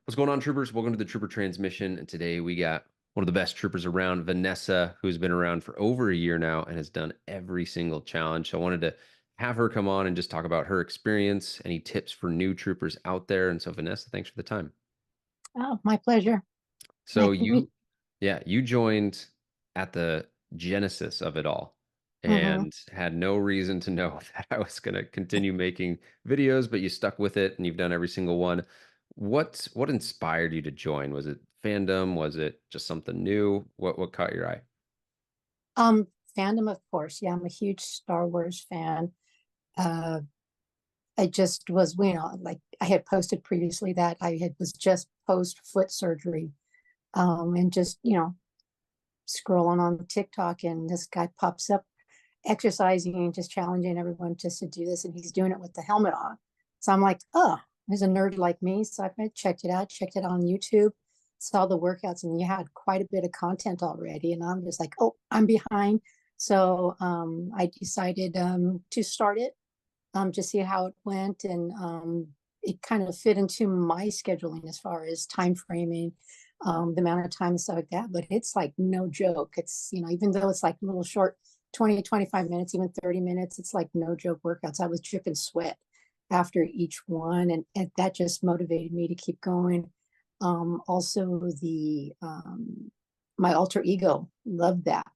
What's going on, troopers? Welcome to the Trooper Transmission. And today we got one of the best troopers around, Vanessa, who's been around for over a year now and has done every single challenge. So I wanted to have her come on and just talk about her experience, any tips for new troopers out there. And so, Vanessa, thanks for the time. Oh, my pleasure. So Nice to meet. you joined at the genesis of it all Hmm. and had no reason to know that I was going to continue making videos, but you stuck with it and you've done every single one. What inspired you to join? Was it fandom? Was it just something new? What caught your eye? Fandom, of course. Yeah, I'm a huge Star Wars fan. Uh, I just was, like I had posted previously that I had was just post foot surgery, and just scrolling on TikTok, and this guy pops up exercising and just challenging everyone just to do this, and he's doing it with the helmet on. So I'm like, oh, there's a nerd like me. So I checked it out, checked it on YouTube, saw the workouts, and you had quite a bit of content already. And I'm just like, oh, I'm behind. So I decided to start it, to see how it went, and it kind of fit into my scheduling as far as time framing, the amount of time and stuff like that. But it's like no joke. It's, even though it's like a little short, 20 to 25 minutes, even 30 minutes, it's like no joke workouts. I was dripping sweat after each one, and that just motivated me to keep going. Also, the my alter ego loved that.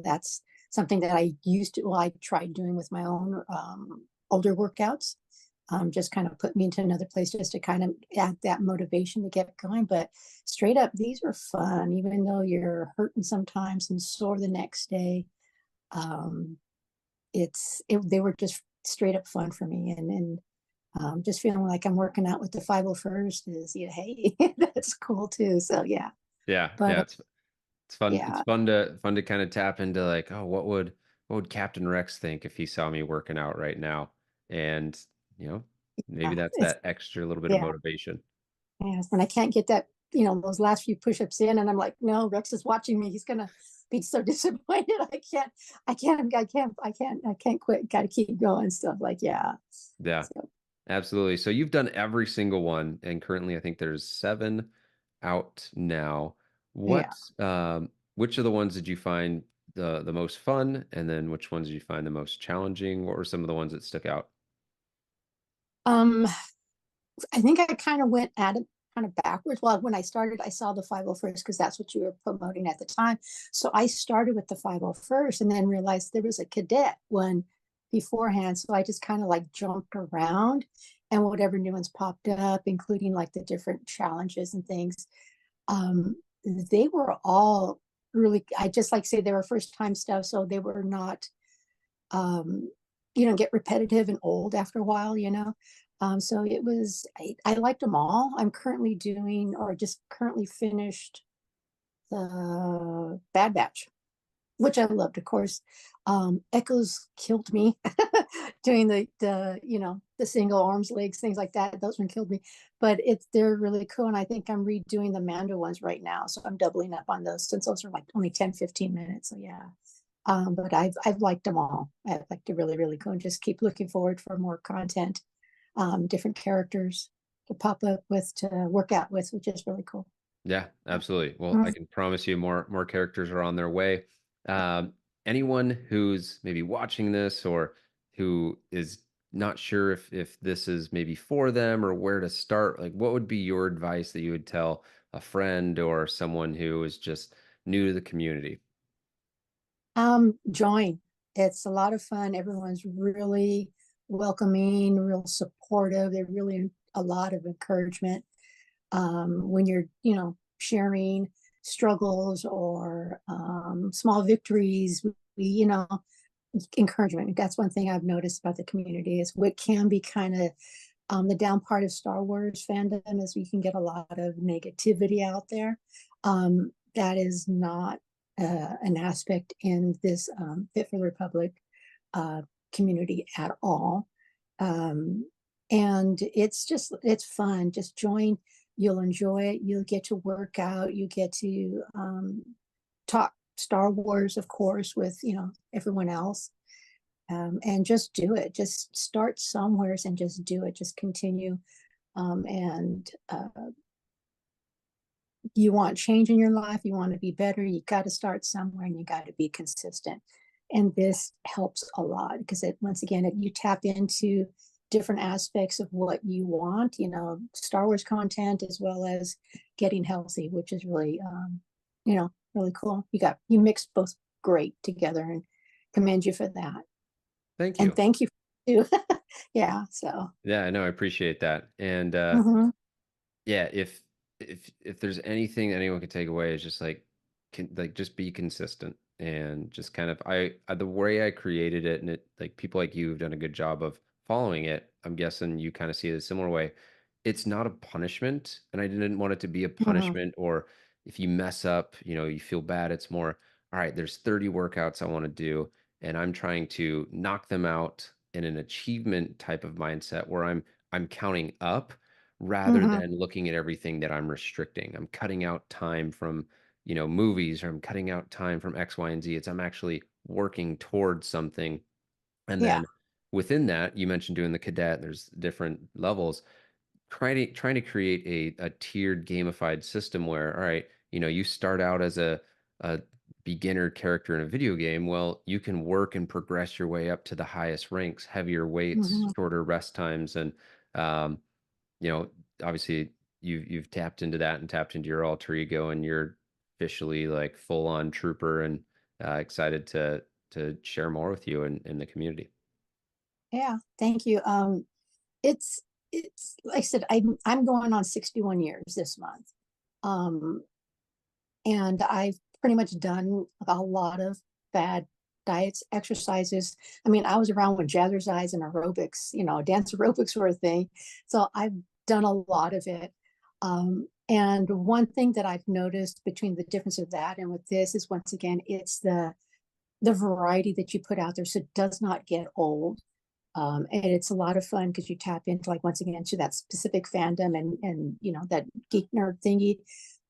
That's something that I used to, well, I tried doing with my own older workouts. Just kind of put me into another place just to kind of add that motivation to get going. But straight up, these are fun, even though you're hurting sometimes and sore the next day. Um, they were just straight up fun for me, and just feeling like I'm working out with the 501st is, hey, that's cool too. So yeah, Yeah, but yeah, it's fun. It's yeah, fun to kind of tap into like, oh, what would Captain Rex think if he saw me working out right now? And you know, maybe that's it's that extra little bit of yeah. motivation. Yes, when I can't get that, those last few push-ups in, and I'm like, no, Rex is watching me. He's gonna be so disappointed. I can't quit. Got to keep going. Stuff like, yeah. Yeah. So Absolutely. So you've done every single one, and currently I think there's seven out now. yeah. Which of the ones did you find the most fun, and then which ones did you find the most challenging? What were some of the ones that stuck out? Um, I think I kind of went at it kind of backwards. Well, when I started, I saw the 501st because that's what you were promoting at the time. So I started with the 501st and then realized there was a cadet one beforehand. So I just kind of like jumped around, and whatever new ones popped up, including like the different challenges and things, they were all really, I just like say they were first time stuff. So they were not, um, get repetitive and old after a while. So I liked them all. I'm currently doing, or just currently finished, the Bad Batch, which I loved, of course. Echoes killed me doing the single arms, legs, things like that. Those one killed me, but they're really cool. And I think I'm redoing the Mando ones right now. So I'm doubling up on those since those are like only 10, 15 minutes. So yeah. But I've liked them all. I've liked it really, really cool, and just keep looking forward for more content, different characters to pop up with, to work out with, which is really cool. Yeah, absolutely. Well, I Mhm. can promise you more characters are on their way. Anyone who's maybe watching this or who is not sure if this is maybe for them or where to start, like what would be your advice that you would tell a friend or someone who is just new to the community? Join. It's a lot of fun. Everyone's really welcoming, real supportive. They're really a lot of encouragement, when you're, sharing struggles or small victories. Encouragement. That's one thing I've noticed about the community is what can be kind of, the down part of Star Wars fandom is we can get a lot of negativity out there. That is not an aspect in this Fit for the Republic uh, community at all. Um, and it's fun. Just join. You'll enjoy it. You'll get to work out. You get to talk Star Wars, of course, with everyone else, and just do it. Just start somewheres and just do it. Just continue, and you want change in your life, you want to be better, you got to start somewhere and you got to be consistent. And this helps a lot because it, once again, you tap into different aspects of what you want, Star Wars content as well as getting healthy, which is really, really cool. You mixed both great together and commend you for that. Thank And you. thank you too. Yeah. So, Yeah, I know, I appreciate that. And mhm, yeah, if there's anything anyone could take away is just like just be consistent and just kind of the way I created it, and it like people like you have done a good job of following it. I'm guessing you kind of see it a similar way. It's not a punishment, and I didn't want it to be a mhm, punishment or if you mess up, you feel bad. It's more, all right, there's 30 workouts I want to do, and I'm trying to knock them out in an achievement type of mindset where I'm counting up rather mhm, than looking at everything that I'm restricting. I'm cutting out time from, movies, or I'm cutting out time from X, Y, and Z. I'm actually working towards something. And yeah, then within that, you mentioned doing the cadet, there's different levels. Trying to create a tiered gamified system where, all right, you start out as a beginner character in a video game. Well, you can work and progress your way up to the highest ranks, heavier weights, mhm, shorter rest times, and um, you know, obviously you've tapped into that and tapped into your alter ego, and you're officially like full on trooper, and excited to share more with you in the community. yeah. Thank you. It's it's like I said, I'm going on 61 years this month. Um, and I've pretty much done a lot of bad diets, exercises. I mean, I was around when jazzercise and aerobics, dance aerobics were a thing. So I've done a lot of it. And one thing that I've noticed between the difference of that and with this is once again, it's the variety that you put out there. So it does not get old. And it's a lot of fun because you tap into like once again to that specific fandom and that geek nerd thingy,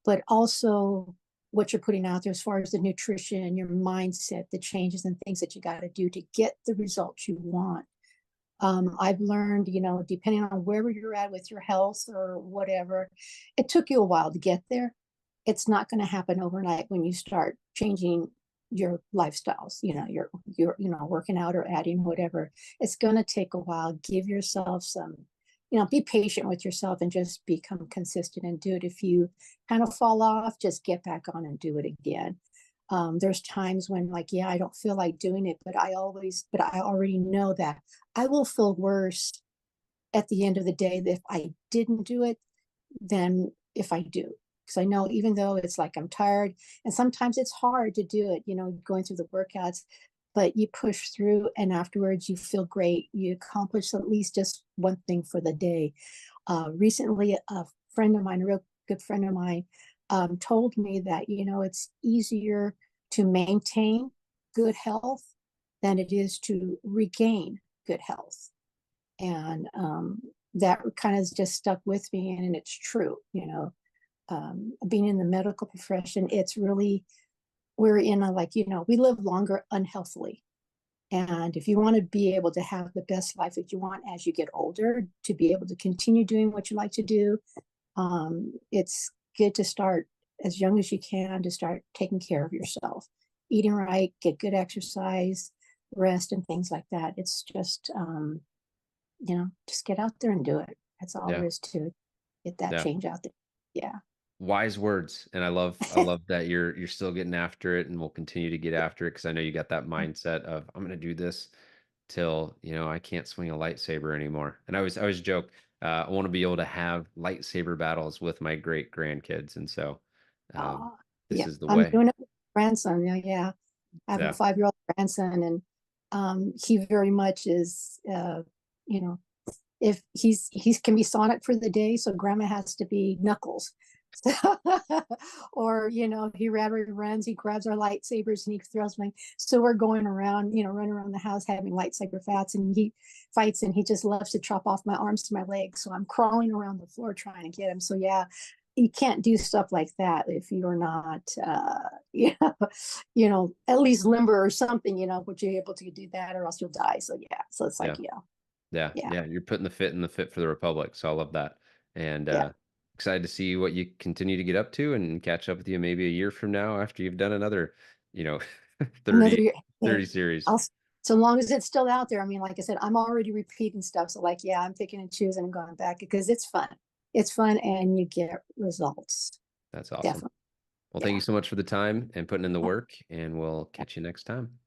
but also what you're putting out there as far as the nutrition, your mindset, the changes and things that you got to do to get the results you want. I've learned, depending on wherever you're at with your health or whatever, it took you a while to get there. It's not going to happen overnight when you start changing your lifestyles. You're working out or adding whatever. It's going to take a while. Give yourself some, be patient with yourself and just become consistent and do it. If you kind of fall off, just get back on and do it again. There's times when like, yeah, I don't feel like doing it, but I already know that I will feel worse at the end of the day that if I didn't do it than if I do. Because I know even though it's like I'm tired and sometimes it's hard to do it, going through the workouts, but you push through and afterwards you feel great. You accomplish at least just one thing for the day. Recently, a friend of mine, a real good friend of mine, told me that, it's easier to maintain good health than it is to regain good health. And that kind of just stuck with me. And it's true, being in the medical profession, it's really, we're in a like, we live longer unhealthily. And if you want to be able to have the best life that you want as you get older, to be able to continue doing what you like to do, it's good to start as young as you can to start taking care of yourself, eating right, get good exercise, rest, and things like that. It's just get out there and do it. That's all there Yeah, is to it. Get that yeah. change out there. Yeah. Wise words, and I love that you're still getting after it, and will continue to get after it because I know you got that mindset of I'm gonna do this till I can't swing a lightsaber anymore. And I always joke, I want to be able to have lightsaber battles with my great grandkids, and so um, this Yeah. is the I'm way. doing it with my grandson. Yeah. Yeah. I have a Yeah, 5-year-old grandson, and he very much is, you know, if he can be Sonic for the day, so Grandma has to be Knuckles. Or he rather runs, he grabs our lightsabers and he throws my. So we're going around, running around the house having lightsaber fights, and he fights, and he just loves to chop off my arms to my legs. So I'm crawling around the floor trying to get him. So yeah, you can't do stuff like that if you're not, at least limber or something. Would you able to do that, or else you'll die. So yeah, so it's like yeah, yeah, yeah, yeah. You're putting the fit in the fit for the Republic, so I love that. And yeah. excited to see what you continue to get up to and catch up with you maybe a year from now after you've done another, you know, Another 30 year, hey, 30 series. I'll s so long as it's still out there. I mean, like I said, I'm already repeating stuff, so, like, yeah, I'm picking and choosing and going back because it's fun. It's fun and you get results. That's awesome. Definitely. Well, thank Yeah. you so much for the time and putting in the work, and we'll catch you next time.